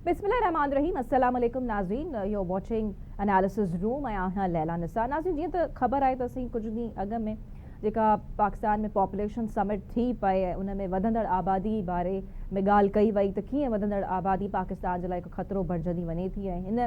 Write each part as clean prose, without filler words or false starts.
बिस्मिल्लाहिर्रहमानिर्रहीम अस्सलाम वालेकुम नाज़रीन, यू वाचिंग एनालिसिस रूम। मैं आहियां लैला निसार। नाज़रीन, जीअं त ख़बर आहे त असीं कुझु ॾींहं अॻु में जेका पाकिस्तान में पॉपुलेशन समिट थी पई आहे उन में वधंदड़ आबादी बारे में ॻाल्हि कई वई त कीअं वधंदड़ आबादी पाकिस्तान जे लाइ हिकु ख़तरो बणिजंदी वञे थी। ऐं हिन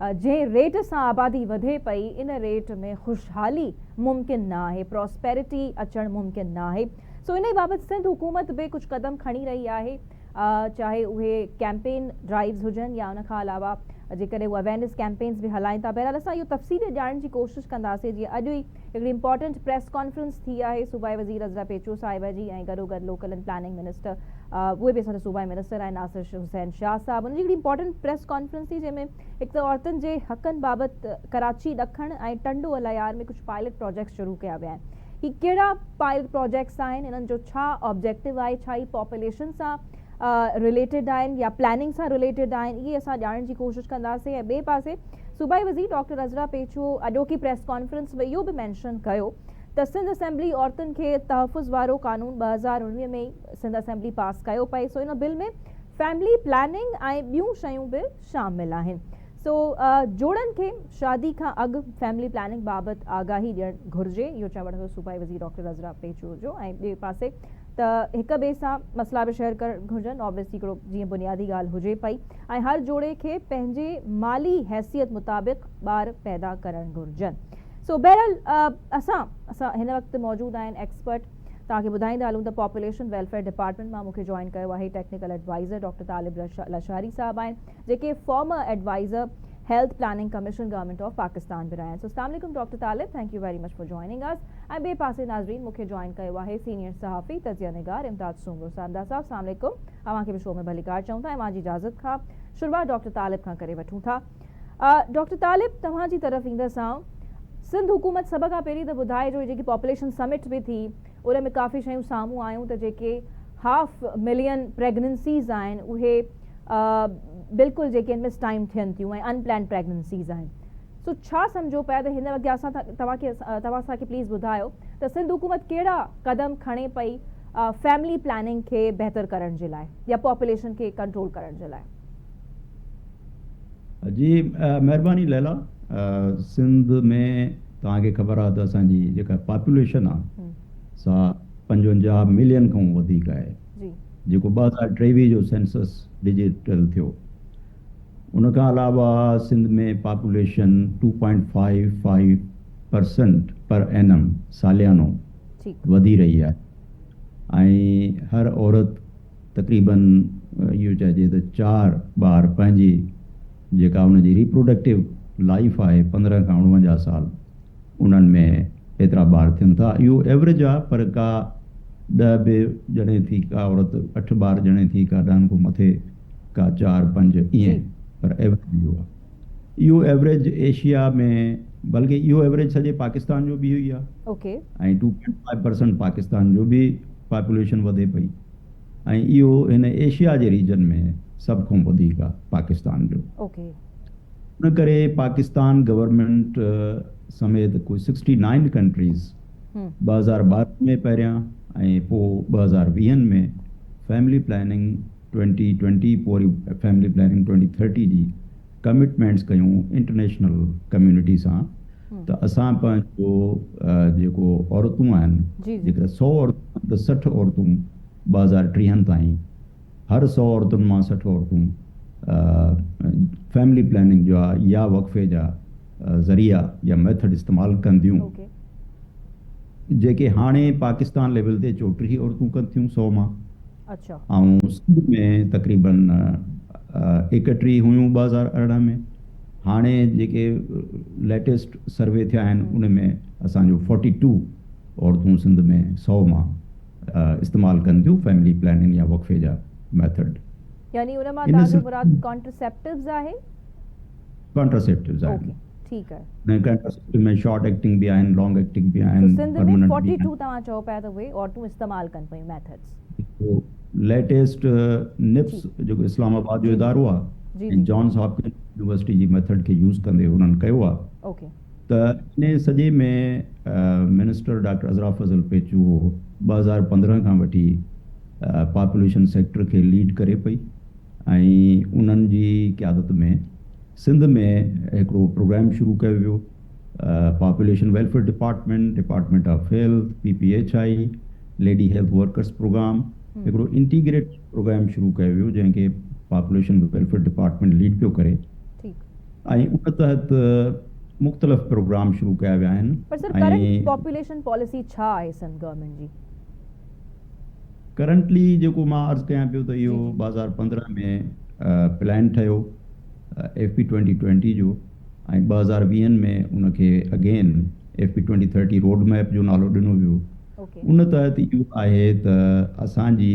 जंहिं रेट सां आबादी वधे पई इन रेट में ख़ुशहाली मुमकिन न आहे, प्रॉस्पेरिटी अचणु मुमकिन न आहे। सो इन बाबति सिंध हुकूमत बि कुझु क़दम खणी रही आहे, चाहे उहे कैंपेन ड्राइव्स हुजनि या उन खां अलावा जेकॾहिं उहे अवेयरनेस कैंपेन्स बि हलाइनि था। बहरहाल असां इहो तफ़सीली ॼाणण जी कोशिशि कंदासीं। जीअं अॼु ई हिकिड़ी इंपॉर्टेंट प्रेस कॉन्फ्रेंस थी आहे सूबाई वज़ीर अज़रा पेचो साहिबा जी, ऐं गॾोगॾु लोकल एंड प्लानिंग मिनिस्टर उहे बि असांजा सूबाई मिनिस्टर आहिनि नासिर हुसैन शाह साहब। उनजी हिकिड़ी इंपॉर्टेंट प्रेस कॉन्फ्रेंस थी जंहिंमें हिकु त औरतुनि जे हक़नि बाबति कराची ॾखण ऐं टंडो अलायार में कुझु पायलट प्रोजेक्ट्स शुरू कया विया आहिनि। ही कहिड़ा पायलट प्रोजेक्ट्स आहिनि, इन्हनि जो छा ऑब्जेक्टिव आहे, छा ही पॉपुलेशन सां रिलेटेड आहिनि या प्लानिंग सां रिलेटेड आहिनि, इहे असां ॼाणण जी कोशिशि कंदासीं। ऐं ॿिए पासे सूबाई वज़ीर डॉक्टर अज़रा पेचो अॼोकी प्रेस कॉन्फ्रेंस में इहो बि मैंशन कयो त सिंध असेंबली औरतुनि खे तहफ़ुज़ वारो कानून 2019 में ई सिंध असेंबली पास कयो पई। सो इन बिल में फैमिली प्लानिंग ऐं ॿियूं शयूं बि शामिल आहिनि। सो जोड़नि खे शादी खां अॻु फैमिली प्लानिंग बाबति आगाही ॾियणु घुरिजे, इहो चवण हुयो सूबाई वज़ीर डॉक्टर अज़रा पेचो जो। ऐं ॿिए पासे त हिक ॿिए सां मसला बि शेयर करणु घुरिजनि। ऑब्वियसली हिकिड़ो जीअं बुनियादी ॻाल्हि हुजे पई, ऐं हर जोड़े खे पंहिंजे माली हैसियत मुताबिक़ ॿार पैदा करणु घुरिजनि। सो बहरहाल असां हिन वक़्तु मौजूदु आहिनि एक्सपर्ट, तव्हांखे ॿुधाईंदा हलूं त पॉपुलेशन वेलफेयर डिपार्टमेंट मां मूंखे जॉइन कयो आहे technical adviser doctor Talib Lashari साहब आहिनि, जेके former adviser health planning commission government of Pakistan बि रहिया आहिनि। सो अस्सलाम वालेकुम doctor Talib, thank you very much for joining अस। ऐं ॿिए पासे नाज़रीन मूंखे जॉइन कयो आहे सीनियर सहाफ़ी तजिया निगार इमदाद सूमरो साहब। साहब अस्सलाम वालेकुम, तव्हांखे बि शो में भलीकार चऊं था। ऐं मुंहिंजी इजाज़त खां शुरूआत डॉक्टर तालिब खां करे वठूं था। डॉक्टर तालिब, तव्हांजी तरफ़ ईंदसां, सिंध हुकूमत सभ खां पहिरीं त ॿुधाए जो जेकी पॉपुलेशन समिट बि थी उन में काफ़ी शयूं साम्हूं आयूं त जेके 500,000 प्रेगनेंसीज़ आहिनि उहे बिल्कुलु जेके मिस टाइम थियनि थियूं ऐं अनप्लैंड प्रेगनेंसीज़ आहिनि। सो छा सम्झो पिया त हिन वक़्तु तव्हां असांखे प्लीज़ ॿुधायो त सिंध हुकूमत कहिड़ा क़दम खणे पई फैमिली प्लानिंग खे बहितर करण जे लाइ या पॉपुलेशन खे कंट्रोल करण जे लाइ? जी महिरबानी लैला। सिंध में तव्हांखे ख़बर आहे त असांजी जेका पॉपुलेशन आहे सा 55 मिलियन खां वधीक आहे, जेको 2023 जो सेंसस डिजिटल थियो। उन खां अलावा सिंध में पॉपुलेशन 2.55% पर एनम सालियानो वधी रही आहे। ऐं हर औरत तक़रीबन इहो चइजे त 4 ॿार पंहिंजी जेका हुनजी रिप्रोडक्टिव लाइफ आहे 15 खां 49 साल, उन्हनि में एतिरा ॿार थियनि था। इहो एवरेज आहे, पर का 10 बि ॼणे थी, का औरत 8 ॿार ॼणे थी, का 10 खां मथे, का 4-5 ईअं, पर एवरेज इहो आहे। इहो एवरेज एशिया में, बल्कि इहो एवरेज सॼे पाकिस्तान जो बि इहो ई आहे। ऐं 2.5% पाकिस्तान जो बि पॉपुलेशन वधे पई, ऐं इहो हिन एशिया जे रीजन में सभ खां वधीक आहे पाकिस्तान जो। उन करे पाकिस्तान गवर्नमेंट समेत कोई 69 कंट्रीज़ 2012 में पहिरियां ऐं पोइ 2020 में फैमिली प्लानिंग 2020 पोइ फैमिली प्लानिंग 2030 जी कमिटमेंट्स कयूं इंटरनेशनल कम्युनिटी सां। त असां पंहिंजो जेको औरतूं आहिनि, जेकर 100 औरतूं त 60 औरतूं 2030 ताईं, हर 100 औरतुनि मां 60 औरतूं फैमिली प्लानिंग जो आहे या वक़फ़े जा ज़रिया या मेथड इस्तेमालु कंदियूं, जेके हाणे पाकिस्तान लेवल ते 34 औरतूं कनि थियूं 100 मां। ऐं सिंध में तक़रीबन 31 हुयूं 2018 में। हाणे जेके लेटेस्ट सर्वे थिया आहिनि उन में असांजो 42 औरतूं सिंध में 100 मां इस्तेमालु कनि थियूं फैमिली प्लानिंग या वक़फ़े जा मेथड। यानी उन मां तव्हांजो मुराद कॉन्ट्रासेप्टिव्स आहे? कॉन्ट्रासेप्टिव्स आहिनि, ठीक है। न कॉन्ट्रासेप्टिव में शॉर्ट एक्टिंग भी आहिनि, लॉन्ग एक्टिंग भी आहिनि। तो सिंध में 42 तव्हां चओ पिया त उहे औरतूं इस्तेमालु कनि पयूं मेथड्स। लेटेस्ट निप्स जेको इस्लामाबाद जो इदारो आहे, जॉन्स हॉपकिंस यूनिवर्सिटी जी मेथड खे यूज़ कंदे उन्हनि कयो आहे। त इन सॼे में मिनिस्टर डॉक्टर अज़रा फज़ल पेचो 2015 खां वठी पॉपुलेशन सेक्टर खे लीड करे पई, ऐं उन्हनि जी क़यादत में सिंध में हिकिड़ो प्रोग्राम शुरू कयो वियो, population welfare department, department of health, PPHI, lady health workers program, हिकिड़ो इंटीग्रेट प्रोग्राम शुरू कयो वियो जंहिंखे पॉपुलेशन वेलफेयर डिपार्टमेंट लीड पियो करे। ऐं उन तहत मुख़्तलिफ़ प्रोग्राम शुरू कया विया आहिनि। पर सर करंट पॉपुलेशन पॉलिसी छा आहे सिंध गवर्नमेंट जी? करंटली जेको मां अर्ज़ु कयां पियो त इहो 2015 में प्लान ठहियो FP 2020 जो, ऐं 2020 में उनखे अगेन FP 2030 रोड मैप जो नालो ॾिनो वियो। उन तहत इहो आहे त असांजी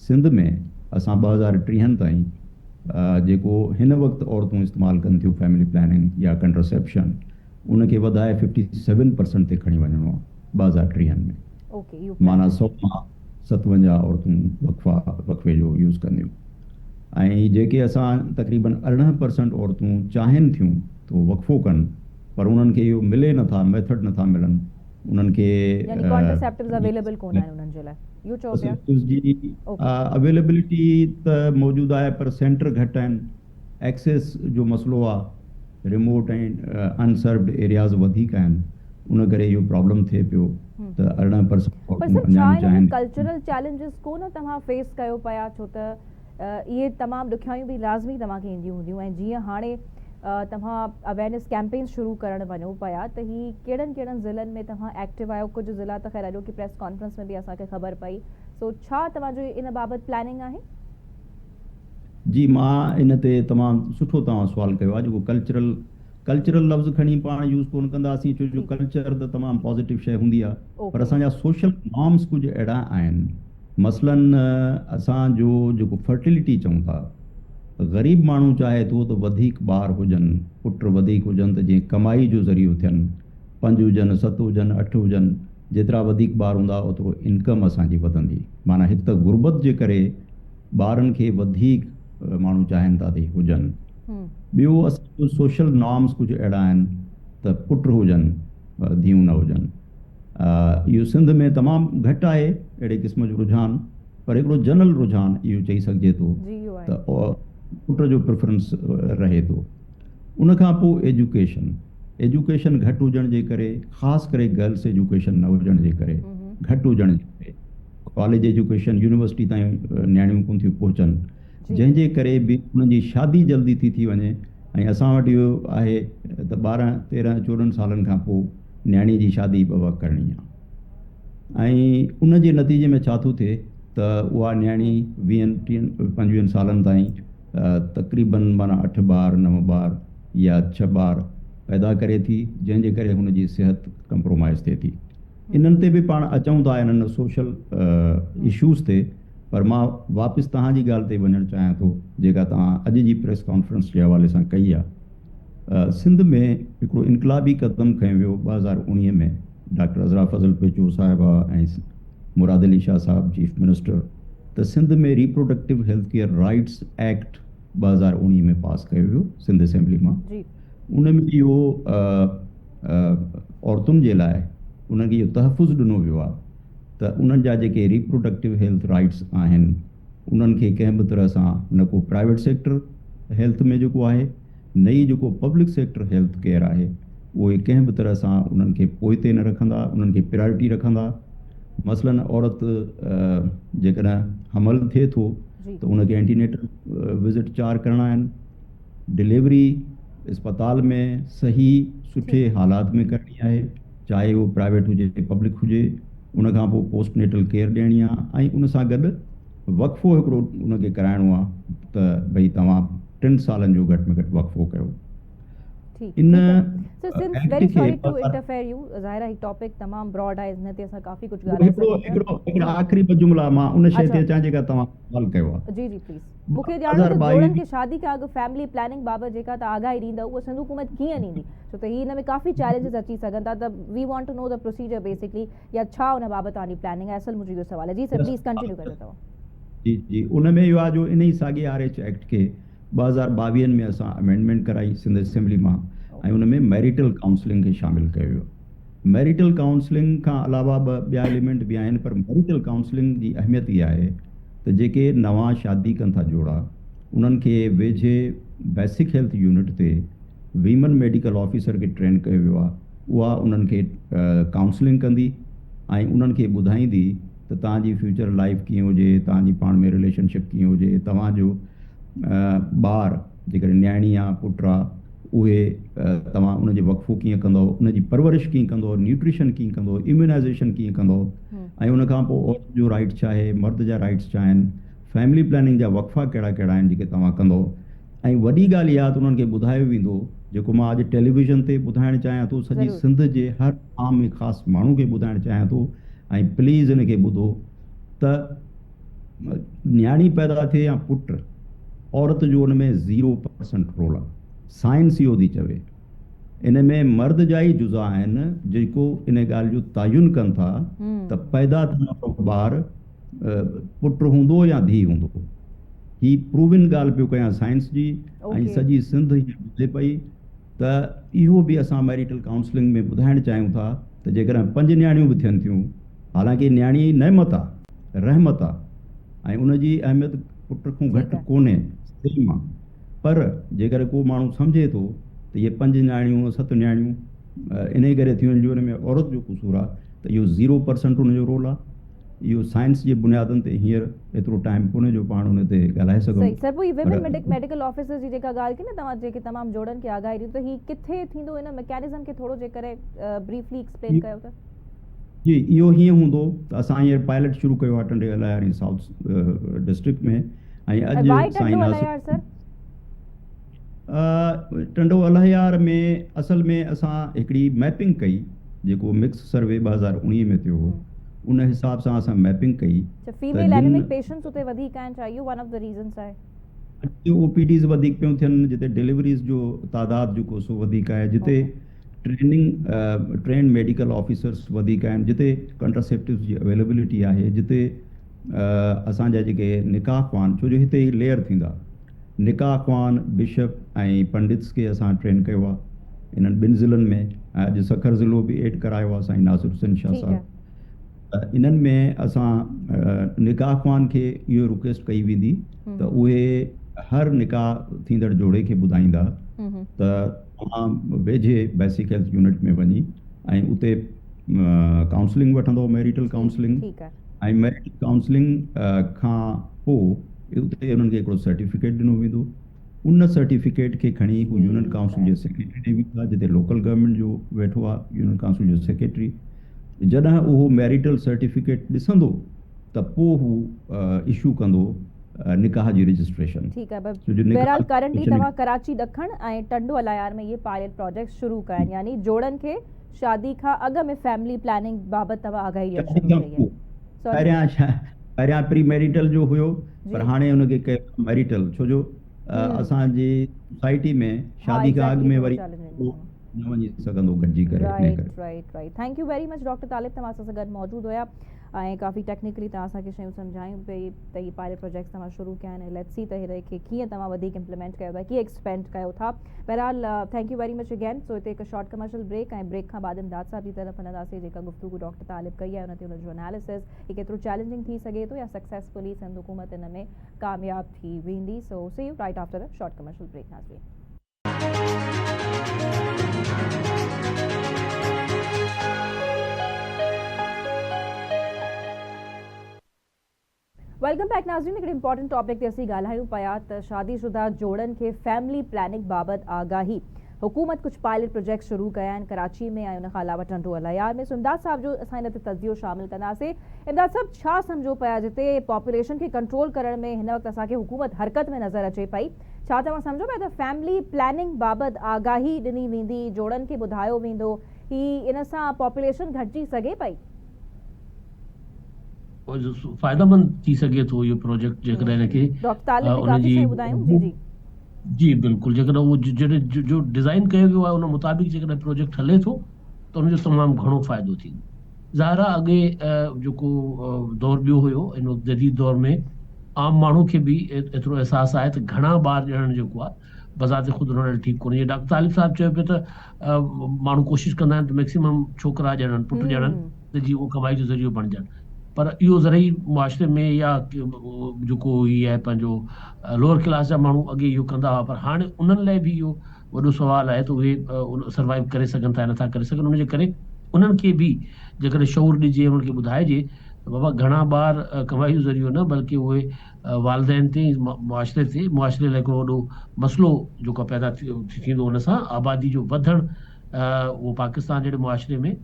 सिंध में असां 2030 ताईं जेको हिन वक़्तु औरतूं इस्तेमालु कनि थियूं फैमिली प्लानिंग या कंट्रासेप्शन, उनखे वधाए 57% ते खणी वञिणो आहे 2030 में। माना 100 मां 57 औरतूं वक़फ़े जो यूज़ कंदियूं। ऐं जेके असां तक़रीबन 18% औरतूं चाहिनि थियूं तो वक़फ़ो कनि, पर उन्हनि खे इहो मिले नथा, मेथड नथा मिलनि उन्हनि खे। यानी कॉन्ट्रासेप्टिव्स अवेलेबल कोन आहिनि उन्हनि जे लाइ, इहो चओ पिया? जी अवेलेबिलिटी त मौजूदु आहे, पर सेंटर घटि आहिनि, एक्सेस जो मसइलो आहे, रिमोट ऐं अनसर्व्ड एरियाज़ वधीक आहिनि, उन करे इहो प्रॉब्लम थिए पियो त 18% पर सर कल्चरल चैलेंजेस कोन तव्हां फेस कयो पिया? छो त इहे तमामु ॾुखियाइयूं बि लाज़मी तव्हांखे ईंदियूं हूंदियूं, ऐं जीअं हाणे तव्हां अवेयरनेस कैंपेन शुरू करणु वञो पिया त ही कहिड़नि ज़िलनि में तव्हां एक्टिव आहियो? कुझु ज़िला त ख़ैर अॼोकी प्रेस कॉन्फ्रेंस में बि असांखे ख़बर पई, सो छा तव्हांजो इन बाबति प्लानिंग आहे? जी, मां इन ते तमामु सुठो तव्हां सुवाल कयो आहे। जेको कल्चरल लफ़्ज़ खणी पाण यूज़ कोन कंदासीं, छो जो कल्चर त तमामु पॉज़िटिव शइ हूंदी आहे, पर असांजा सोशल नॉर्म्स कुझु अहिड़ा आहिनि। मसलन असांजो जेको फर्टिलिटी चऊं था, ग़रीब माण्हू चाहे थो त वधीक ॿार हुजनि, पुट वधीक हुजनि, त जीअं कमाई जो ज़रियो थियनि, 5 हुजनि, 7 हुजनि, 8 हुजनि, जेतिरा वधीक ॿार हूंदा ओतिरो इनकम असांजी वधंदी। माना हिकु त गुर्बत जे करे ॿारनि खे वधीक माण्हू चाहिनि था त हुजनि। ॿियो असांजो सोशल नॉर्म्स कुझु अहिड़ा आहिनि त पुट हुजनि, धीअरूं न हुजनि। इहो सिंध में तमामु घटि आहे अहिड़े क़िस्म जो रुझान, पर हिकिड़ो जनरल रुझान इहो चई सघिजे थो त पुट जो प्रेफरेंस रहे थो। उन खां पोइ एजुकेशन घटि हुजण जे करे, ख़ासि करे गर्ल्स एजुकेशन न हुजण जे करे, घटि हुजण जे करे, कॉलेज एजुकेशन यूनिवर्सिटी ताईं नियाणियूं कोन थियूं पहुचनि, जंहिंजे करे बि उन्हनि जी शादी जल्दी थी वञे। ऐं असां वटि इहो आहे त 12, 13, 14 सालनि खां पोइ नियाणी जी शादी बवा करणी आहे, ऐं उन जे नतीजे में छा थो थिए त उहा नियाणी 20, 30, 25 सालनि ताईं तक़रीबन माना 8 ॿार, 9 ॿार या 6 ॿार पैदा करे थी, जंहिंजे करे हुन जी सिहत कंप्रोमाइज़ थिए थी। इन्हनि ते बि पाण अचूं था, इन्हनि सोशल इशूज़ ते, पर मां वापसि तव्हांजी ॻाल्हि ते वञणु चाहियां थो जेका तव्हां अॼु जी प्रेस कॉन्फ्रेंस जे हवाले सां कई आहे। सिंध में हिकिड़ो इनकलाबी क़दम खयो वियो 2019 में, डॉक्टर अज़रा फज़ल पेचो साहिबा ऐं मुराद अली शाह साहब चीफ मिनिस्टर, त सिंध में reproductive health care rights act 2019 में पास कयो वियो सिंध असेंबली मां। उन में इहो औरतुनि जे लाइ उनखे इहो तहफ़ुज़ ॾिनो वियो आहे त उन्हनि जा जेके रिप्रोडक्टिव हेल्थ राइट्स आहिनि, उन्हनि खे कंहिं बि तरह सां न को प्राइवेट सेक्टर हेल्थ में जेको आहे, न ई जेको पब्लिक सेक्टर हेल्थ केयर आहे, उहे कंहिं बि तरह सां उन्हनि खे पोइते न रखंदा, उन्हनि खे प्रायोरिटी रखंदा। मसलन औरत जेकॾहिं हमल थिए थो त उनखे एंटीनेटल विज़िट 4 करणा आहिनि, डिलीवरी अस्पताल में सही सुठे हालात में करणी आहे, चाहे उहो प्राइवेट हुजे पब्लिक हुजे। उन खां पोइ पोस्टनेटल केयर ॾियणी आहे, ऐं उन सां गॾु वक़फ़ो हिकिड़ो उनखे कराइणो आहे त भई तव्हां 3 सालनि जो घटि में घटि वक़फ़ो कयो। इन very sorry to interfere you, ज़ाहिर है टॉपिक तमाम ब्रॉड है, इसने ते असां काफी कुछ ॻाल्हाए सघूं था। हिकिड़ो आख़िरी ॿ जुमला मां उन शइ ते अचां जेका तव्हां सवाल कयो आहे। जी प्लीज़ मूंखे ॼाणो त जोड़नि खे शादी खां अॻु फैमिली प्लानिंग बाबति जेका तव्हां आगाही ॾींदव उहा सिंध हुकूमत कीअं ॾींदी, छो त हिन में काफ़ी चैलेंजिस अची सघनि था, त we want to know the procedure basically, या छा उन बाबति तव्हांजी प्लानिंग आहे? असल मुंहिंजो इहो सवाल आहे। जी सर प्लीज़ कंटिन्यू कजो तव्हां। जी उन में इहो आहे जो इन ई साॻे RH एक्ट खे 2022 में असां अमेंडमेंट कराई सिंध असेंबली मां, ऐं उन में मैरिटल काउंसलिंग खे शामिल कयो वियो। मैरिटल काउंसलिंग खां अलावा ॿिया एलिमेंट बि आहिनि, पर मैरिटल काउंसलिंग जी अहमियत इहा आहे त जेके नवां शादी कनि था जोड़ा, उन्हनि खे वेझे बेसिक हेल्थ यूनिट ते वीमन मेडिकल ऑफिसर खे ट्रेन कयो वियो आहे। उहा उन्हनि खे काउंसलिंग कंदी ऐं उन्हनि खे ॿुधाईंदी त तव्हांजी फ्यूचर लाइफ कीअं हुजे, तव्हांजी पाण में रिलेशनशिप कीअं हुजे, तव्हांजो ॿार जेकॾहिं न्याणी आहे, पुटु आहे, उहे तव्हां उनजो वक़फ़ो कीअं कंदव, उनजी परवरिश कीअं कंदव, न्यूट्रिशन कीअं कंदव, इम्यूनाइज़ेशन कीअं कंदव, ऐं उनखां पोइ औरत जो राइट छा आहे, मर्द जा राइट्स छा आहिनि, फैमिली प्लानिंग जा वक़फ़ा कहिड़ा कहिड़ा आहिनि जेके तव्हां कंदव। ऐं वॾी ॻाल्हि इहा त उन्हनि खे ॿुधायो वेंदो, जेको मां अॼु टेलीविज़न ते ॿुधाइणु चाहियां थो, सॼी सिंध जे हर आम ऐं ख़ासि माण्हू खे ॿुधाइणु चाहियां थो, ऐं प्लीज़ इन खे ॿुधो त न्याणी पैदा थिए या पुटु, औरत जो उन में 0% रोल आहे। साइंस इहो थी चवे, इन में मर्द जा ई जुज़ा आहिनि जेको इन ॻाल्हि जो तयन कनि था त पैदा थियण वारो ॿार पुटु हूंदो या धीउ हूंदो। ही प्रूविन ॻाल्हि पियो कयां साइंस जी, ऐं सॼी सिंध हीअ ॿुधे पई त इहो बि असां मैरिटल काउंसलिंग में ॿुधाइणु चाहियूं था त जेकॾहिं 5 न्याणियूं बि थियनि थियूं, हालांकि न्याणी नेमत आहे, रहमत आहे, ऐं उनजी अहमियत पुट खां घटि कोन्हे, सही मां, पर जेकर को माण्हू सम्झे थो त इहे 5 न्याणियूं 7 न्याणियूं इन करे थियूं आहिनि जो हुन में औरत जो क़सूरु आहे, त इहो 0% हुनजो रोल आहे। इहो साइंस जे बुनियादनि ते हींअर एतिरो टाइम कोन्हे जो पाण हुन ते ॻाल्हाए सघूं। सर, पोइ विमेन मेडिकल ऑफिसर्स जी जेका ॻाल्हि की न तव्हां जेके तमामु जोड़नि खे आगाही ॾियो, त ही किथे थींदो, इन मैकेनिज़म खे थोरो जेकर ब्रीफली एक्सप्लेन कयो त? जी, इहो हीअं हूंदो त असां हींअर पायलट शुरू कयो आहे टंडो अलायार ऐं साउथ डिस्ट्रिक्ट में, ऐं अॼु टंडो अलायार में असल में असां हिकिड़ी मैपिंग कई, जेको मिक्स सर्वे 2019 में थियो हो, उन हिसाब सां असां मैपिंग कई। फीमेल एनिमिक पेशेंट्स उते वधीक आहिनि, छा इहो वन ऑफ द रीजन्स आहे? ओपीडीज़ वधीक पियूं थियनि, जिते डिलीवरीज़ जो तादाद जेको सो वधीक आहे, जिते ट्रेन मेडिकल ऑफिसर्स वधीक आहिनि, जिते कंट्रासेप्टिव्स जी अवेलेबिलिटी आहे, जिते असांजा जेके निकाह ख़्वान, छो जो हिते ई लेयर थींदा, निकाह ख़्वान, बिशप ऐं पंडित्स खे असां ट्रेन कयो आहे इन्हनि 2 ज़िलनि में। अॼु सखर ज़िलो बि एड करायो आहे साईं नासिर हुसैन शाह साहब। इन्हनि में असां निकाह ख़्वान खे इहो रिक्वेस्ट कई वेंदी त उहे हर निकाह थींदड़ जोड़े खे ॿुधाईंदा त तव्हां वेझे बेसिक हेल्थ यूनिट में वञी ऐं उते काउंसलिंग वठंदो, मैरिटल काउंसलिंग, ऐं मैरिटल काउंसलिंग खां पोइ उते उन्हनि खे हिकिड़ो सर्टिफिकेट ॾिनो वेंदो। उन सर्टिफिकेट खे खणी हू यूनियन काउंसिल जे सेक्रेटरी ॾे वेंदा, जिते लोकल गवर्नमेंट जो वेठो आहे यूनियन काउंसिल जो सेक्रेटरी। जॾहिं उहो मैरिटल सर्टिफिकेट ॾिसंदो त पोइ हू इशू कंदो निकाह जी रजिस्ट्रेशन। ठीक है, बहरहाल करंटली तव्हां कराची ॾखण ऐं टंडो अलायार में ये पायलट प्रोजेक्ट शुरू कया, यानी जोड़न के शादी खां अॻु में फैमिली प्लानिंग बाबत तव्हां आगाही ॾियणु शुरू कई आहे। पहिरियां प्री मैरिटल जो हुयो, पर हाणे उनखे कयो मैरिटल, छो जो असांजी सोसाइटी में शादी खां अॻु में वरी न वञी सघंदो गॾिजी करे। Right. Thank you very much doctor Talib, तव्हां सां गॾु मौजूदु हुया ऐं काफ़ी टेक्निकली तव्हां असांखे शयूं सम्झायूं पई त हीअ पायलट प्रोजेक्ट्स तव्हां शुरू कया आहिनि, लेट्स सी त हिनखे कीअं तव्हां वधीक इम्प्लीमेंट कयो था, कीअं एक्सपेंड कयो था। बहरहाल thank you very much again. So हिते हिकु शॉर्ट कमर्शियल ब्रेक, ऐं ब्रेक खां बाद इमदाद साहब जी तरफ़ हलंदासीं, जेका गुफ्तगू डॉक्टर तालिब कई आहे उन ते उनजो एनालिसिस, ही केतिरो चैलेंजिंग थी सघे थो या सक्सेसफुली सिंध हुकूमत इन में कामयाब थी वेंदी। So see you right after a short commercial break. नाज़रीन, वेलकम बैक। नाज़रीन, हिकिड़े इंपॉर्टेंट टॉपिक ते असीं ॻाल्हायूं पिया त शादीशुदा जोड़नि खे फैमिली प्लानिंग बाबति आगाही। हुकूमत कुछ पायलट प्रोजेक्ट शुरू कया आहिनि कराची में ऐं उनखां अलावा टंडो अलायार में। सो इमदाद साहब जो असां हिन ते तज़ियो शामिल कंदासीं। इमदाद साहब, छा सम्झो पिया जिते पॉपुलेशन खे कंट्रोल करण में हिन वक़्तु असांखे हुकूमत हरकत में नज़र अचे पई, छा तव्हां सम्झो पिया त फैमिली प्लानिंग बाबति आगाही ॾिनी वेंदी, जोड़नि खे ॿुधायो वेंदो, ही इन सां पॉपुलेशन घटिजी सघे पई? फ़ाइदेमंद थी सके थो इहो प्रोजेक्ट जेकॾहिं हिनखे जी बिल्कुलु, जेकॾहिं उहो जो डिज़ाइन कयो वियो आहे उन मुताबिक़ जेकॾहिं प्रोजेक्ट हले थो त उनजो तमामु घणो फ़ाइदो थींदो। ज़ाहिर आहे अॻे जेको दौर ॿियो हुयो, इन वक़्तु जदीद दौर में आम माण्हू खे बि एतिरो अहसासु आहे त घणा ॿार ॼणणु जेको आहे बज़ाति ख़ुदि हुन ठीकु कोन्हे। जीअं डॉक्टर तालिब साहब चयो पियो त माण्हू कोशिशि कंदा आहिनि त मैक्सिमम छोकिरा ॼणनि, पुट ॼणनि, त जीअं उहो कमाई जो ज़रियो बणिजनि। पर इहो ज़रूरी मुआशरे में या जेको ही आहे पंहिंजो लोअर क्लास जा माण्हू अॻे इहो कंदा हुआ, पर हाणे उन्हनि लाइ बि इहो वॾो सुवाल आहे त उहे सर्वाइव करे सघनि था या नथा करे सघनि। उनजे करे उन्हनि खे बि जेकॾहिं शौर ॾिजे, उन्हनि खे ॿुधाइजे त बाबा घणा ॿार कमाई जो ज़रियो न बल्कि उहे वालदेन ते मुआशरे लाइ हिकिड़ो वॾो मसइलो जेको पैदा थींदो उन सां आबादी जो वधणु, उहो पाकिस्तान जहिड़े मुआशरे में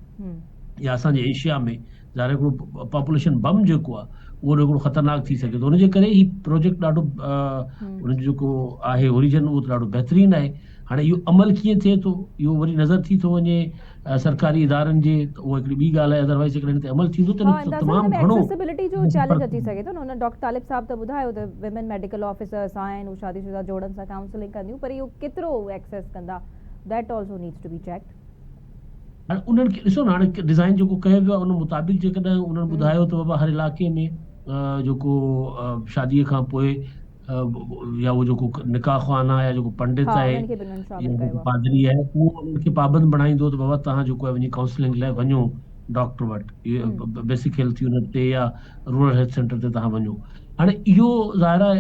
या असांजे एशिया में ज़ाहिर हिकिड़ो पॉपुलेशन बम जेको आहे उहो हिकिड़ो ख़तरनाक थी सघे थो। उनजे करे ही प्रोजेक्ट ॾाढो उनजो जेको आहे ओरिजिन उहो त ॾाढो बहितरीनु आहे। हाणे इहो अमल कीअं थिए थो इहो वरी नज़र थी थो वञे सरकारी इदारनि जे, त उहा हिकिड़ी ॿी ॻाल्हि आहे। अदरवाइज़ जेकॾहिं हिन ते अमल थींदो त तमामु घणो एक्सेसिबिलिटी जो चैलेंज अची सघे थो न। हुन डॉक्टर तालिब साहब त ॿुधायो त विमेन मेडिकल ऑफिसर्स आहिनि, उहे शादीशुदा जोड़नि सां काउंसलिंग कंदियूं, पर इहो केतिरो एक्सेस कंदा, that also needs to be checked. हाणे उन्हनि खे ॾिसो न, हाणे डिज़ाइन जेको कयो वियो आहे उन मुताबिक़ जेकॾहिं उन्हनि ॿुधायो त बाबा हर इलाइक़े में जेको शादीअ खां पोइ या उहो जेको निकाह ख़ाना या जेको पंडित आहे या जेको पादरी आहे उहो उन्हनि खे पाबंद बणाईंदो त बाबा तव्हां जेको आहे वञी काउंसलिंग लाइ वञो डॉक्टर वटि, बेसिक हेल्थ यूनिट ते या रूरल हेल्थ सेंटर ते तव्हां वञो। हाणे इहो ज़ाहिर आहे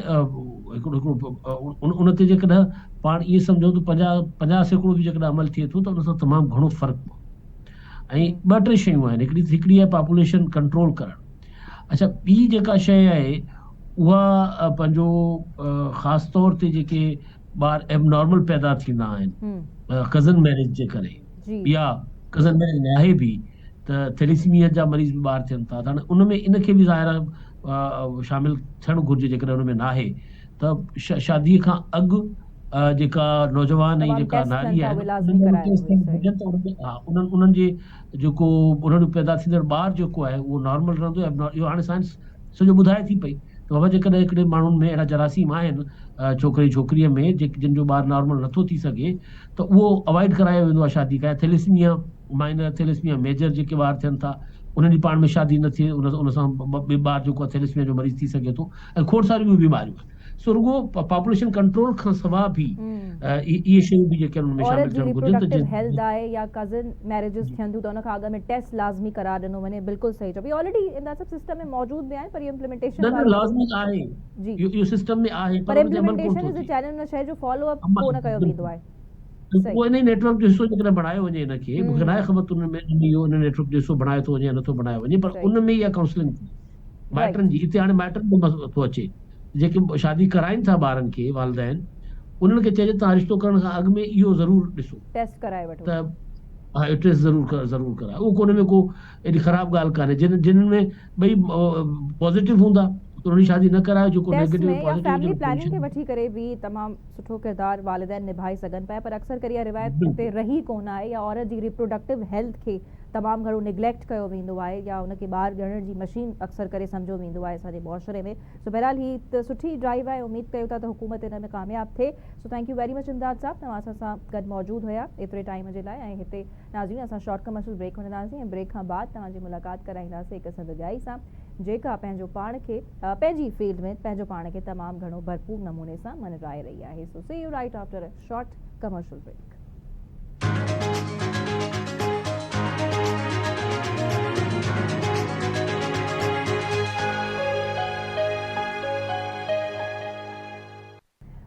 हिकिड़ो उन ते जेकॾहिं पाण इहे सम्झूं त 50% बि जेकॾहिं अमल थिए थो त उन सां तमामु घणो फ़र्क़ु। ऐं ॿ टे शयूं आहिनि, हिकिड़ी आहे पॉपुलेशन कंट्रोल करणु। अच्छा, ॿी जेका शइ आहे उहा पंहिंजो ख़ासि तौर ते जेके ॿार एबनॉर्मल पैदा थींदा आहिनि कज़न मैरिज जे करे, या कज़न मैरिज न आहे बि त थैलेसीमिया जा मरीज़ बि ॿार थियनि था, हाणे उन में इनखे बि ज़ाहिर शामिल थियणु घुरिजे जेकॾहिं उन में न आहे त शादीअ खां अॻु जेका नौजवान ऐं जेका नारी आहे उन्हनि जे जेको उन्हनि पैदा थींदड़ ॿार जेको आहे उहो नॉर्मल रहंदो। इहो हाणे साइंस सॼो ॿुधाए थी पई त बाबा जेकॾहिं हिकिड़े माण्हुनि में अहिड़ा जरासीम आहिनि छोकिरी छोकिरीअ में जिन जो ॿारु नॉर्मल नथो थी सघे त उहो अवॉइड करायो वेंदो आहे शादी खां। थैलेसीमिया माइनर, थैलेसीमिया मेजर जेके ॿार थियनि था उन्हनि जी पाण में शादी न थिए, उन सां ॿिए ॿार जेको आहे थैलेसीमिया जो मरीज़ थी सघे थो, ऐं खोड़ सारियूं ॿियूं बीमारियूं आहिनि। सो रुगो पॉपुलेशन कंट्रोल खां सवाइ बि इहे शयूं बि जेके उनमें शामिल थियणु घुरिजनि। हेल्थ आहे या कज़न मैरिजेस थियंदियूं त उन खां अॻु में टेस्ट लाज़मी करार ॾिनो वञे, बिल्कुलु सही चओ। ऑलरेडी इन सब सिस्टम में मौजूद भी आहिनि, पर इम्प्लीमेंटेशन लाज़मी आहे जी, इहो सिस्टम में आहे, पर इम्प्लीमेंटेशन इज अ चैलेंज। न शइ जो फॉलो अप कोन कयो वेंदो आहे। उहो इन नेटवर्क जो हिसो जेकॾहिं बणायो वञे इनखे, मूंखे न आहे ख़बर त उन में इहो इन नेटवर्क जो हिसो बणायो थो वञे या नथो बणायो वञे, पर उन में इहा काउंसलिंग माइटनि जी, हिते हाणे माइटनि जो मसइलो थो अचे जेके शादी कराइनि था ॿारनि खे वालदेन, उन्हनि खे चइजे तव्हां रिश्तो करण खां अॻु में इहो ज़रूरु ॾिसो, टेस्ट कराए वठो। त हा, टेस्ट ज़रूरु कराए। उहो कोन में को एॾी ख़राबु ॻाल्हि कान्हे। जिन्हनि में ॿई पॉज़िटिव हूंदा त उन्हनि शादी न करायो, जेको नेगेटिव पॉज़िटिव फैमिली प्लानिंग खे वठी करे बि तमामु सुठो किरदारु वालिदैन निभाए सघनि पिया, पर अक्सर करे रिवायत ते रही कोन आहे या औरत जी रिप्रोडक्टिव हेल्थ खे तमामु घणो निगलेक्ट कयो वेंदो आहे या उनखे ॿार ॼणण जी मशीन अक्सर करे सम्झो वेंदो आहे असांजे मुआशरे में। सो बहरहाल ही त सुठी ड्राइव आहे, उमेद कयूं था त हुकूमत इन में कामयाबु थिए। So thank you very much इमदाद साहब, तव्हां सां गॾु मौजूदु हुया एतिरे टाइम जे लाइ। ऐं हिते नाज़रीन असां शॉर्ट कमर्शियल ब्रेक वठंदासीं ऐं ब्रेक खां बाद तव्हांजी मुलाक़ात कराईंदासीं हिकु संदगाई सां जेका पंहिंजो पाण खे पंहिंजी फील्ड में पंहिंजो पाण खे तमामु घणो भरपूर नमूने सां मनराए रही आहे। So see you right after a short commercial break.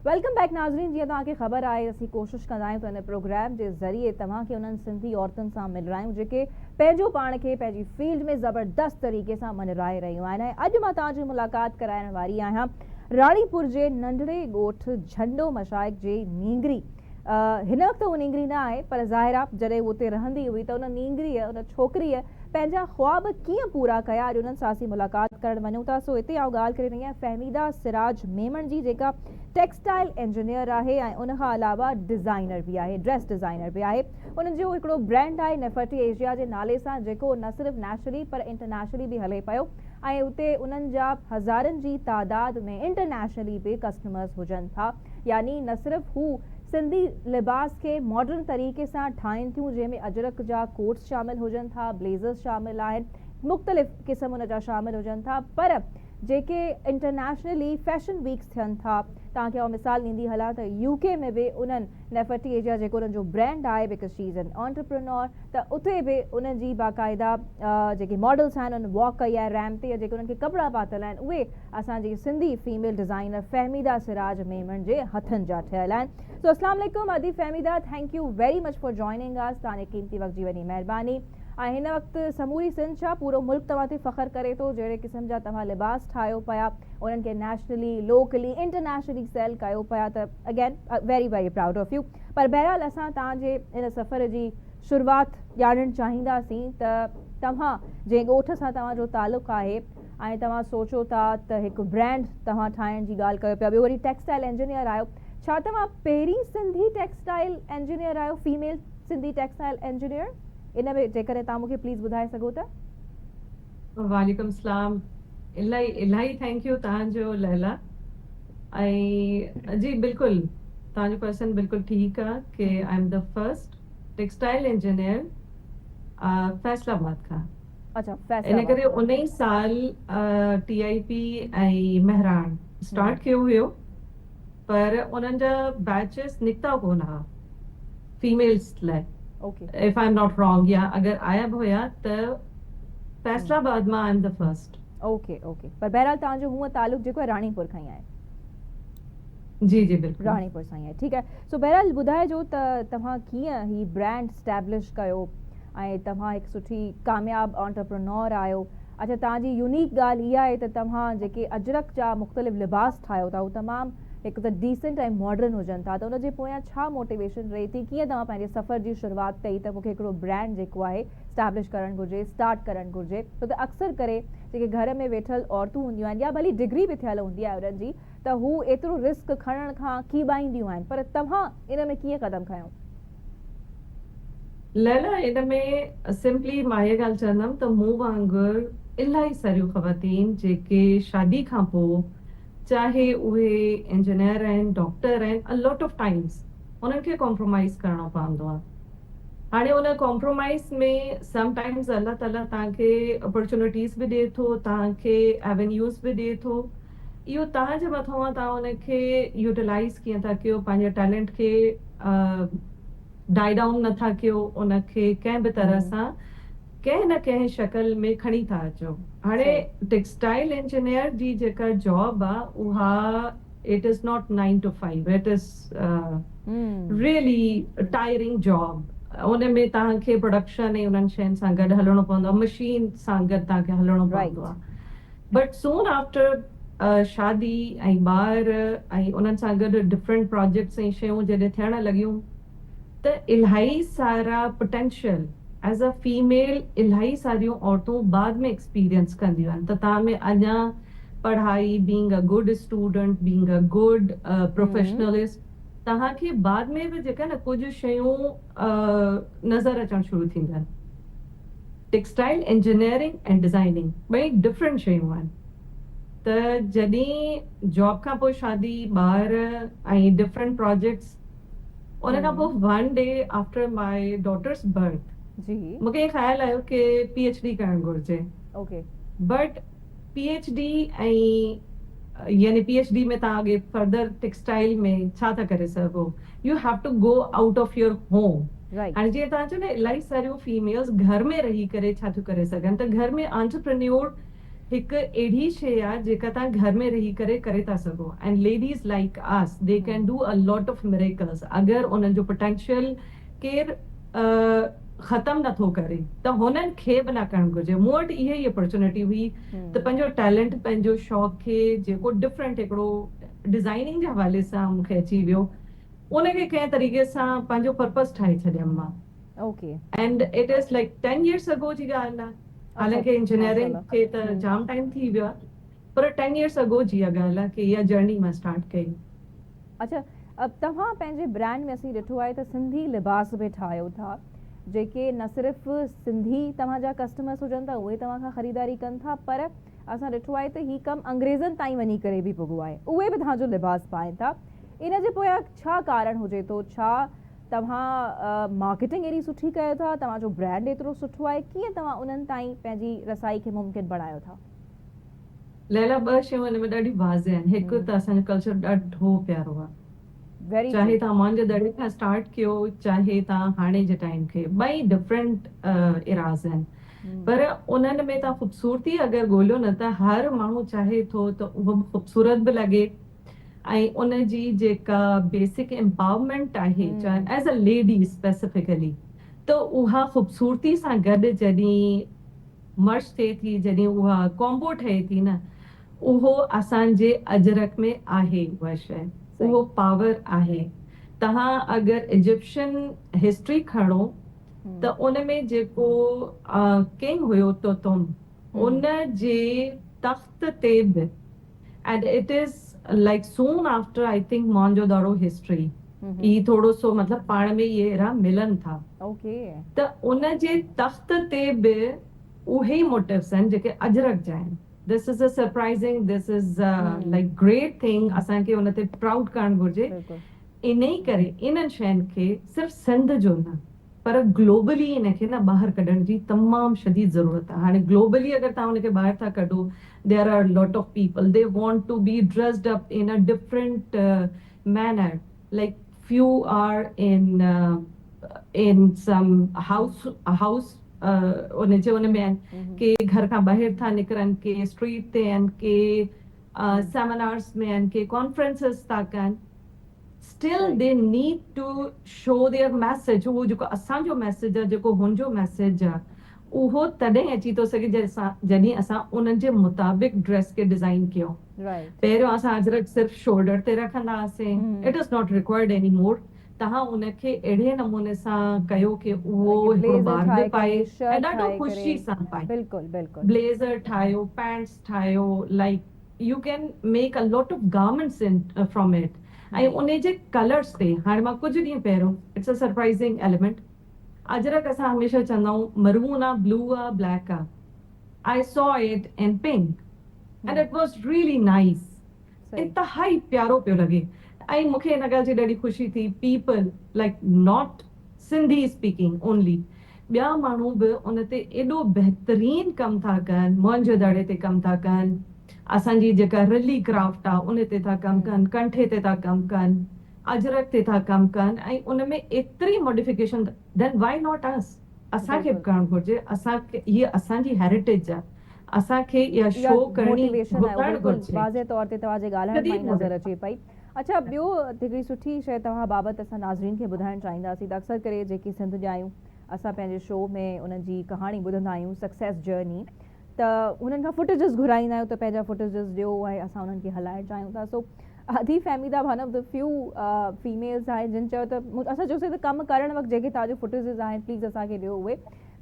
Welcome back नाज़रीन। जीअं तव्हांखे ख़बर आहे असीं कोशिशि कंदा आहियूं त हिन प्रोग्राम जे ज़रिए तव्हांखे उन्हनि सिंधी औरतुनि सां मिलायूं जेके पंहिंजो पाण खे पंहिंजी फील्ड में ज़बरदस्त तरीक़े सां मनराए रहियूं आहिनि। ऐं अॼु मां तव्हांजी मुलाक़ात कराइण वारी आहियां राणीपुर जे नंढड़े ॻोठ झंडो मशाइक जे नींगरी। हिन वक़्तु उहो नींगरी न आहे, पर ज़ाहिर आहे जॾहिं उहो उते रहंदी हुई त उन नींगरीअ उन छोकिरीअ पंहिंजा ख्वाब कीअं पूरा कया, अॼु उन्हनि सां असीं मुलाक़ात करणु वञूं था। सो हिते आउं ॻाल्हि करे रही आहियां फहमीदा सिराज मेमन जी, जेका टेक्सटाइल इंजीनियर आहे ऐं उनखां अलावा डिज़ाइनर बि आहे, ड्रेस डिज़ाइनर बि आहे। उन्हनि जो हिकिड़ो ब्रांड आहे नेफर्टी एशिया जे नाले सां, जेको न सिर्फ़ु नेशनली पर इंटरनेशनली बि हले पियो ऐं उते उन्हनि जा हज़ारनि जी तादाद में इंटरनेशनली बि कस्टमर्स हुजनि था। यानी न सिर्फ़ु हू सिंधी लिबास के मॉडर्न तरीक़े सां ठाहिनि थियूं, जंहिंमें अजरक जा कोट्स शामिल हुजनि था, ब्लेज़र्स शामिल आहिनि, मुख़्तलिफ़ क़िस्म उन जा शामिल हुजनि था, पर जेके इंटरनेशनली फैशन वीक्स थियनि था। तव्हांखे आउं मिसाल ॾींदी हलां त यूके में बि उन्हनि नेफर्टी एजिया जेको उन्हनि जो ब्रांड आहे because she is an entrepreneur, त उते बि उन्हनि जी बाक़ाइदा जेके मॉडल्स आहिनि उन्हनि वॉक कई आहे रैम्प ते, जेके उन्हनि खे कपिड़ा पातल आहिनि उहे असांजी सिंधी फीमेल डिज़ाइनर फहमीदा सिराज मेमन जे हथनि जा ठहियल आहिनि। सो अस्सलाम वालेकुम अदी Fahmida, thank you very much for joining अस। तव्हांजे कीमती वक़्त जी वॾी महिरबानी। ऐं हिन वक़्तु समूरी सिंध छा पूरो मुल्क तव्हां ते फ़ख्रु करे थो, जहिड़े क़िस्म जा तव्हां लिबास ठाहियो पिया, उन्हनि खे नेशनली लोकली इंटरनेशनली सेल कयो पिया, त again very very proud of U. पर बहरहाल असां तव्हांजे इन सफ़र जी शुरूआति ॼाणणु चाहींदासीं त तव्हां जंहिं ॻोठ सां तव्हांजो तालुक़ु आहे ऐं तव्हां सोचो था त हिकु ब्रांड तव्हां ठाहिण जी ॻाल्हि कयो पिया, ॿियो वरी टेक्सटाइल इंजीनियर आहियो, छा तव्हां पहिरीं सिंधी टेक्सटाइल इंजीनियर आहियो, फीमेल सिंधी टेक्सटाइल इंजीनियर? इन में जेकॾहिं तव्हां मूंखे प्लीज़ ॿुधाए सघो था। वालेकुम सलाम, इलाही इलाही थैंक यू तव्हांजो लैला। ऐं जी बिल्कुलु तव्हांजो क्वेश्चन बिल्कुलु ठीकु आहे कि I am the first textile engineer Faisalabad खां। अच्छा, इन करे 19 साल TIP ऐं महराण स्टार्ट कयो हुयो, पर उन्हनि जा बैचेस निकिता कोन हुआ फीमेल्स लाइ, if I am not wrong, या अगर आया भी हुया त फैसलाबाद मां I am the first. Okay okay, पर बहरहाल तव्हांजो हूअं तालुक़ु जेको आहे राणीपुर खां ई आहे। जी जी बिल्कुलु राणीपुर सां ई आहे, ठीकु आहे। सो बहरहाल ॿुधाइजो त तव्हां कीअं ही ब्रांड स्टैब्लिश कयो ऐं तव्हां हिकु सुठी कामयाब एंटरप्रेन्योर आहियो। अच्छा, तव्हांजी यूनिक ॻाल्हि इहा आहे त तव्हां जेके अजरक जा मुख़्तलिफ़ लिबास ठाहियो था उहे तमामु हिकु त डिसेंट ऐं मॉडर्न हुजनि था, त उनजे पोयां छा मोटिवेशन रही थी, कीअं तव्हां पंहिंजे सफ़र जी शुरूआति कई त मूंखे हिकिड़ो ब्रांड जेको आहे स्टैब्लिश करणु घुरिजे, स्टार्ट करणु घुरिजे? छो त अक्सर करे जेके घर में वेठल औरतूं हूंदियूं आहिनि या भली डिग्री बि थियल हूंदी आहे उन्हनि जी, त हू एतिरो रिस्क खणण खां कीॿाईंदियूं आहिनि, पर तव्हां इन में कीअं क़दम खयो? लैला, इन में सिंपली मां इहा ॻाल्हि चवंदमि त मूं वांगुरु इलाही सारियूं ख़वातीन जेके शादी खां पोइ, चाहे उहे इंजीनियर आहिनि, डॉक्टर आहिनि, अ लॉट ऑफ टाइम्स उन्हनि खे कॉम्प्रोमाइज़ करणो पवंदो आहे। हाणे उन कॉम्प्रोमाइज़ में समटाइम्स अल्लाह ताला तव्हांखे अपॉर्चुनिटीज़ बि ॾिए थो, तव्हांखे एवेन्यूज़ बि ॾिए थो। इहो तव्हांजे मथां आहे, तव्हां उनखे यूटिलाइज़ कीअं था कयो, पंहिंजे टैलेंट खे डाई डाउन नथा कयो, उनखे कंहिं बि तरह सां कंहिं न कंहिं शक्ल में खणी था अचो। हाणे टेक्सटाइल इंजीनियर जी जेका जॉब आहे उहा it is not 9 to 5, it is really tiring job. उन में तव्हांखे प्रोडक्शन ऐं उन्हनि शयुनि सां गॾु हलणो पवंदो आहे, मशीन सां गॾु तव्हांखे हलणो पवंदो आहे। बट सून आफ्टर शादी ऐं ॿार ऐं उन्हनि सां गॾु डिफरेंट प्रोजेक्ट्स ऐं शयूं जॾहिं थियण लॻियूं त इलाही सारा पोटेंशियल एज अ फीमेल इलाही सारियूं औरतूं बाद में एक्सपीरियंस कंदियूं आहिनि। त तव्हां में अञा पढ़ाई, being a good student, being a good professionalist, तव्हांखे बाद में बि जेका न कुझु शयूं नज़र अचणु शुरू थींदियूं आहिनि। टेक्सटाइल इंजीनियरिंग ऐं डिज़ाइनिंग ॿई डिफरेंट शयूं आहिनि। त जॾहिं जॉब खां पोइ शादी, ॿार ऐं डिफरेंट प्रोजेक्ट्स, उन खां पोइ one day after my daughter's birth मूंखे ख़्यालु आयो कि PhD करणु घुरिजे। बट PhD ऐं यानी PhD में तव्हां अॻे फर्दर टेक्सटाइल में छा था करे सघो, U have to go out of your home. हाणे जीअं तव्हां चयो न इलाही सारियूं फीमेल्स घर में रही करे छा थियूं करे सघनि, त घर में एंटरप्रेन्योर हिकु अहिड़ी शइ आहे जेका तव्हां घर में रही करे था सघो। And ladies like us, they can do a lot of miracles. अगरि उन्हनि जो पोटेंशियल केरु ख़तम नथो करे त हुननि खे बि न करणु घुरिजे। मूं वटि इहा ई अपॉर्चुनिटी हुई त पंहिंजो टैलेंट, पंहिंजो शौक़ खे जेको डिफरेंट हिकिड़ो डिज़ाइनिंग जे हवाले सां मूंखे अची वियो, उनखे कंहिं तरीक़े सां पंहिंजो पर्पस ठाहे छॾियमि मां। And it is like 10 years अगो जी ॻाल्हि आहे। हालांकि इंजीनियरिंग खे त जाम टाइम थी वियो आहे, पर 10 years अगो जी ॻाल्हि आहे कि इहा जर्नी मां स्टार्ट कई। अच्छा, अब तव्हां पंहिंजे ब्रांड में असीं ॾिठो आहे त सिंधी लिबास बि ठाहियो था, जेके न सिर्फ़ु सिंधी तव्हांजा कस्टमर्स हुजनि था उहे तव्हां खां ख़रीदारी कनि था, पर असां ॾिठो आहे त हीउ कमु अंग्रेज़नि ताईं वञी करे बि पुॻो आहे, उहे बि तव्हांजो लिबास पाइनि था। इन जे पोयां छा कारण हुजे थो? छा तव्हां मार्केटिंग एॾी सुठी कयो था, तव्हांजो ब्रांड एतिरो सुठो आहे, कीअं तव्हां उन्हनि ताईं पंहिंजी रसाई खे मुमकिन बणायो था? लैला ॿ शयूं हिन में ॾाढी वाज़े आहिनि। हिकु त असांजो कल्चर ॾाढो प्यारो आहे, वेरी चाहे तव्हां मुंहिंजे दड़े खां स्टार्ट कयो, चाहे तव्हां हाणे जे टाइम खे, ॿई डिफरेंट इराज़ आहिनि, पर उन्हनि में तव्हां ख़ूबसूरती अगरि ॻोल्हियो न त हर माण्हू चाहे थो त उहो बि ख़ूबसूरत बि लॻे, ऐं उनजी जेका बेसिक एम्पावरमेंट आहे चाहे एज़ अ लेडी स्पेसिफिकली, त उहा ख़ूबसूरती सां गॾु जॾहिं मर्ज थिए थी, जॾहिं उहा कॉम्बो ठहे थी न, उहो असांजे अजरक में आहे उहा शइ, उहो पावर आहे। तव्हां अगरि इजिप्शियन हिस्ट्री खणो त उन में जेको किंग हुयो तोतुम, उन जे तख़्त ते बि, and it is like soon after I think Mohenjodaro history, ई थोरो सो मतिलबु पाण में ये एरा मिलन था, त उन जे तख़्त ते बि उहे ई मोटिव्स आहिनि जेके अजरक जा आहिनि। This is a surprising, this is like great thing, असांखे उन ते प्राउड करणु घुरिजे। इन ई करे इन्हनि शयुनि खे सिर्फ़ु सिंध जो न, पर ग्लोबली इनखे न ॿाहिरि कढण जी तमामु शदीद ज़रूरत आहे। हाणे ग्लोबली अगरि तव्हां उनखे ॿाहिरि था कढो, there are lot of people, they want to be dressed up in a different manner, like few are in some house उन में आहिनि, के घर खां ॿाहिरि था निकिरनि, के स्ट्रीट ते आहिनि, के सेमिनार्स में आहिनि, के कॉन्फ्रेंसिस था कनि, still they need to show their message. उहो जेको असांजो मैसेज आहे, जेको हुनजो मैसेज आहे, उहो तॾहिं अची थो सघे जॾहिं असां उन्हनि जे मुताबिक़ ड्रेस खे डिज़ाइन कयूं। पहिरियों असां अजरक सिर्फ़ु शोल्डर ते रखंदा हुआसीं, it is not required any more. तव्हां उनखे अहिड़े नमूने सां कयो कि उहो हिकिड़ो ॿार बि पाए ऐं ॾाढो ख़ुशी सां पाए। बिल्कुलु बिल्कुलु ब्लेज़र ठाहियो, पैंट्स ठाहियो, like U can make a lot of garments in from it. ऐं उन जे कलर्स ते हाणे मां कुझु ॾींहं पहिरियों, इट्स अ सरप्राइजिंग एलिमेंट, अजरक असां हमेशह चवंदा आहियूं मरून आहे, ब्लू आहे, ब्लैक आहे, I saw it in pink and it was really nice, इंतहाई प्यारो पियो लॻे। ऐं मूंखे हिन ॻाल्हि जी ॾाढी ख़ुशी थी, people like not Sindhi speaking only, ॿिया माण्हू बि उन ते एॾो बहितरीन कमु था कनि, मुंहिंजे दड़े ते कमु था कनि, असांजी जेका रिली क्राफ्ट आहे उन ते था कमु कनि, कंठे ते था कमु कनि, अजरक ते था कमु कनि, ऐं उन में एतिरी modification, than why not us, असांखे बि करणु घुरिजे। असांखे हीअ असांजी हेरिटेज आहे, असांखे इहा शो करणी घुरिजे। वाज़े तौर ते तव्हांजे ॻाल्हाइण मां ई नज़र अचे पई। अच्छा, ॿियो हिकिड़ी सुठी शइ तव्हां बाबति असां नाज़रीन खे ॿुधाइणु चाहींदासीं त अक्सर करे जेके सिंध जा आहियूं, असां पंहिंजे शो में उन्हनि जी कहाणी ॿुधंदा आहियूं, सक्सेस जर्नी, त उन्हनि खां फुटेजिस घुराईंदा आहियूं त पंहिंजा फुटेजिस ॾियो ऐं असां उन्हनि खे हलाइणु चाहियूं था। सो अदी Fahmida one of the few females आहिनि जिन चयो त असां चयोसीं त कमु करणु वक़्तु जेके तव्हांजो फुटेजिस आहिनि प्लीज़ असांखे ॾियो उहे।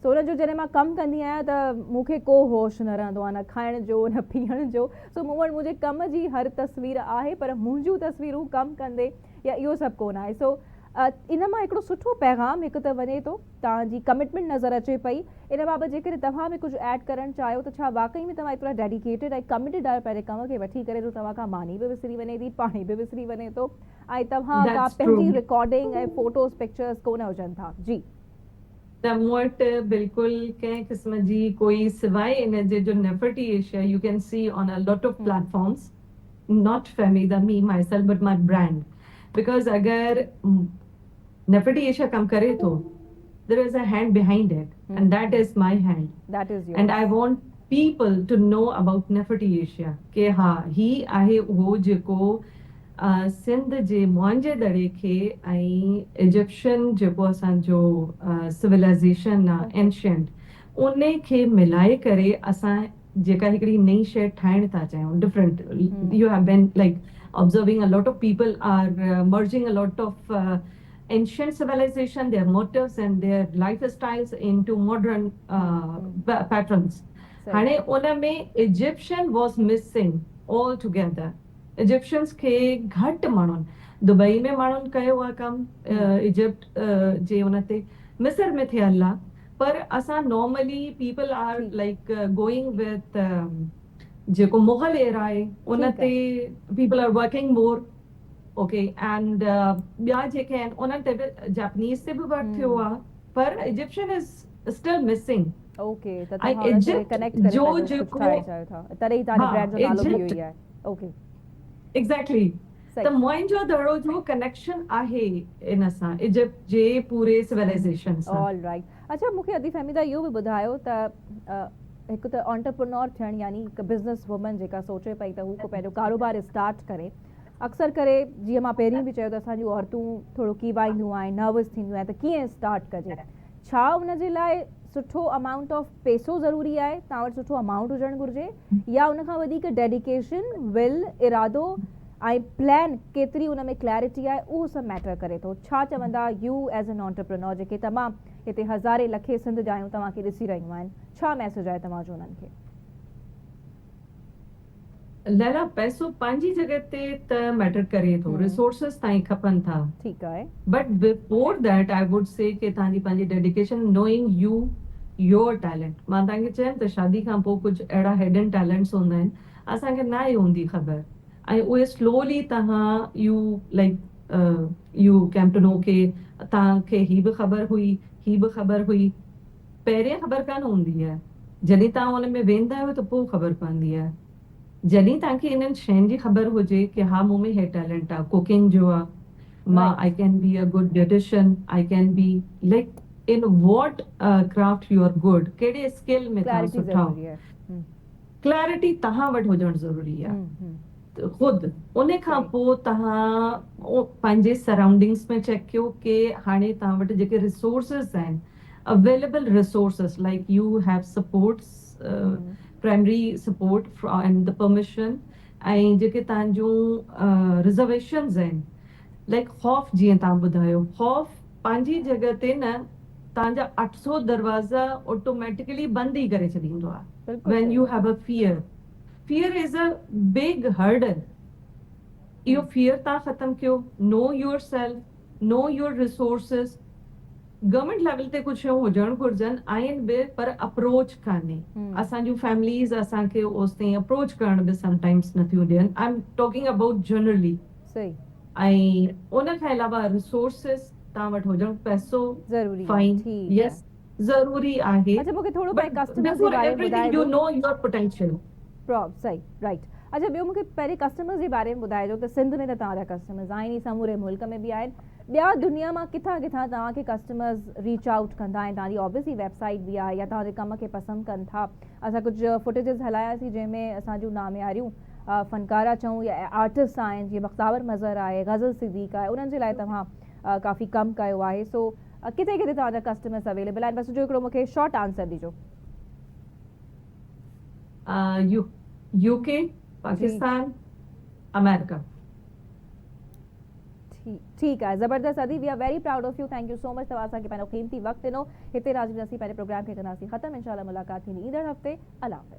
सो उन जो जॾहिं मां कमु कंदी आहियां त मूंखे को होश न रहंदो आहे, न खाइण जो न पीअण जो। सो मूं वटि मुंहिंजे कम जी हर तस्वीर आहे, पर मुंहिंजूं तस्वीरूं कमु कंदे या इहो सभु कोन आहे। सो इन मां हिकिड़ो सुठो पैगाम हिकु त वञे थो, तव्हांजी कमिटमेंट नज़र अचे पई। इन बाबति जेकॾहिं तव्हां बि कुझु ऐड करणु चाहियो त छा वाक़ई में तव्हां एतिरा डेडिकेटेड ऐं कमिटेड आहियो पंहिंजे कम खे वठी करे जो तव्हां खां मानी बि विसरी वञे थी, पाणी बि विसरी वञे थो, ऐं तव्हां का पंहिंजी रिकॉर्डिंग ऐं फोटोज़ पिक्चर्स कोन हुजनि था? जी, त मूं वटि बिल्कुलु कंहिं क़िस्म जी कोई सिवाइ इन जे जो नेफर्टी Asia, you can see on a lot of platforms, not Fahmida me myself but my brand, because अगरि नेफर्टी एशिया कमु करे थो, there is a hand behind it, and that is my hand. That is yours. And I want people to know about Nefertiti Asia. के हा ही आहे उहो जेको सिंध जे मुंहिंजे दड़े खे ऐं इजिप्शियन जेको असांजो सिविलाइज़ेशन आहे एंशियंट, उन खे मिलाए करे असां जेका हिकिड़ी नई शइ ठाहिण था चाहियूं, different. You have been like observing a lot of people are merging a lot of ancient civilization, their motives and their lifestyles into modern patterns. हाणे उन में Egyptian was missing altogether. Egyptians खे घटि माण्हुनि, दुबई में माण्हुनि कयो आहे कमु, इजिप्ट जे उन ते, मिस्र में थियल आहे, पर असां normally people are like going with जेको मुगल एरा आहे उन ते people are working more. Okay, and ॿिया जेके आहिनि उन्हनि ते बि जापनीज़ ते बि वर्क थियो आहे, पर Egyptian is still missing. Okay त ऐं तव्हां हुन खे Egypt कनेक्ट करे जो पंहिंजो कुझु जेको ठाहिणु चाहियो था तॾहिं तव्हांजे हा, ब्रांड जो नालो बि इहो Egypt ई आहे ओके एग्ज़ैक्टली सही त मुंहिंजो दड़ो जो कनेक्शन आहे इन सां इजिप्ट जे पूरे सिविलाइज़ेशन सां ऑल राइट अच्छा मूंखे अदी फहमीदा इहो बि ॿुधायो त हिकु त ऑन्टरप्रनोर थियणु यानी हिकु बिज़नेस वूमन जेका सोचे पई त हू को पंहिंजो कारोबार स्टार्ट करे अक्सर करे जीअं मां पहिरीं बि चयो त असांजूं औरतूं थोरो कीवाईंदियूं आहिनि नर्वस थींदियूं आहिनि त कीअं स्टार्ट कजे छा उन जे लाइ सुठो अमाउंट ऑफ पैसो ज़रूरी आहे तव्हां वटि सुठो अमाउंट हुजणु घुरिजे या उन खां वधीक डेडिकेशन विल इरादो ऐं प्लान केतिरी उन में क्लैरिटी आहे उहो सभु मैटर करे थो छा चवंदा यू एज़ एन ऑन्टरप्रनोर जेके तमामु हिते हज़ारे लखे सिंध जा आहियूं तव्हांखे ॾिसी रहियूं आहिनि छा मैसेज आहे तव्हांजो उन्हनि खे लैला पैसो पंहिंजी जॻह ते त मैटर करे थो रिसोर्सिस ताईं खपनि था ठीकु आहे but before that I would say कि तव्हांजी पंहिंजी dedication knowing U your talent मां तव्हांखे चयमि त शादी खां पोइ कुझु अहिड़ा हिडन टैलेंट्स हूंदा आहिनि असांखे न आहे हूंदी ख़बर ऐं उहे स्लोली तव्हां U like you came to know के तव्हांखे ही बि ख़बर हुई ही बि ख़बर हुई पहिरियों ख़बर कान हूंदी आहे जॾहिं तव्हां हुन में वेंदा आहियो त पोइ ख़बर पवंदी आहे जॾहिं तव्हांखे इन्हनि शयुनि जी ख़बर हुजे कि हा मूं में हे टैलेंट आहे कुकिंग जो आहे मां I can be a good beautician I can be like in what craft you are good कहिड़े स्किल में तव्हां क्लैरिटी सुठा ज़रूरी आहे क्लैरिटी तव्हां वटि हुजणु ज़रूरी आहे ख़ुदि उन खां पोइ तव्हां पंहिंजे सराउंडिंग्स में चेक कयो कि हाणे तव्हां वटि जेके रिसोर्सिस आहिनि available resources like U have supports primary support and the permission ऐं जेके तव्हांजूं रिजर्वेशन्स आहिनि लाइक खौफ़ जीअं तव्हां ॿुधायो खौफ़ पंहिंजी जॻह ते न तव्हांजा 800 दरवाज़ा ऑटोमेटिकली बंदि ई करे छॾींदो आहे when U have a fear is a big hurdle इहो fear तव्हां ख़तम कयो know yourself know your resources government level ते कुझु शयूं हुजणु घुरिजनि आहिनि बि पर अप्रोच कान्हे असांजूं फैमिलीज़ असांखे ओस ताईं अप्रोच करण बि समटाइम्स नथियूं ॾियनि I am talking about generally सही ऐं उन खां अलावा रिसोर्सिस तव्हां वटि हुजणु पैसो ज़रूरी फाइन यस ज़रूरी आहे अच्छा मूंखे थोरो पंहिंजे कस्टमर्स जे बारे में ॿुधाए यू नो योर पोटेंशियल सही राइट अच्छा ॿियो मूंखे पहिरीं कस्टमर्स जे बारे में ॿुधाइजो त सिंध में त तव्हांजा कस्टमर्स आहिनि ई समूरे मुल्क में बि आहिनि ॿिया दुनिया मां किथां किथां तव्हांखे कस्टमर्स रीच आउट कंदा आहिनि तव्हांजी ऑब्वियसली वेबसाइट बि आहे या तव्हांजे कम खे पसंदि कनि था असां कुझु फुटेजिस हलायासीं जंहिंमें असांजूं नामियारियूं फनकारा चऊं या आर्टिस्ट आहिनि जीअं बख्तावर मज़र आहे गज़ल सिद्दीक़ आहे उन्हनि जे लाइ तव्हां काफ़ी कमु कयो आहे सो किथे किथे तव्हांजा कस्टमर्स अवेलेबल आहिनि बसि जो हिकिड़ो मूंखे शॉर्ट आंसर ॾिजो यूके पाकिस्तान अमेरिका ठीकु आहे ज़बरदस्त अदी we are very proud of you thank you so much तव्हां असांखे पंहिंजो क़ीमती वक़्तु ॾिनो हिते राजवी असीं पंहिंजे प्रोग्राम खे कंदासीं ख़तमु इंशाल्लाह मुलाक़ात थींदी ईंदड़ हफ़्ते अल्लाह हाफ़िज़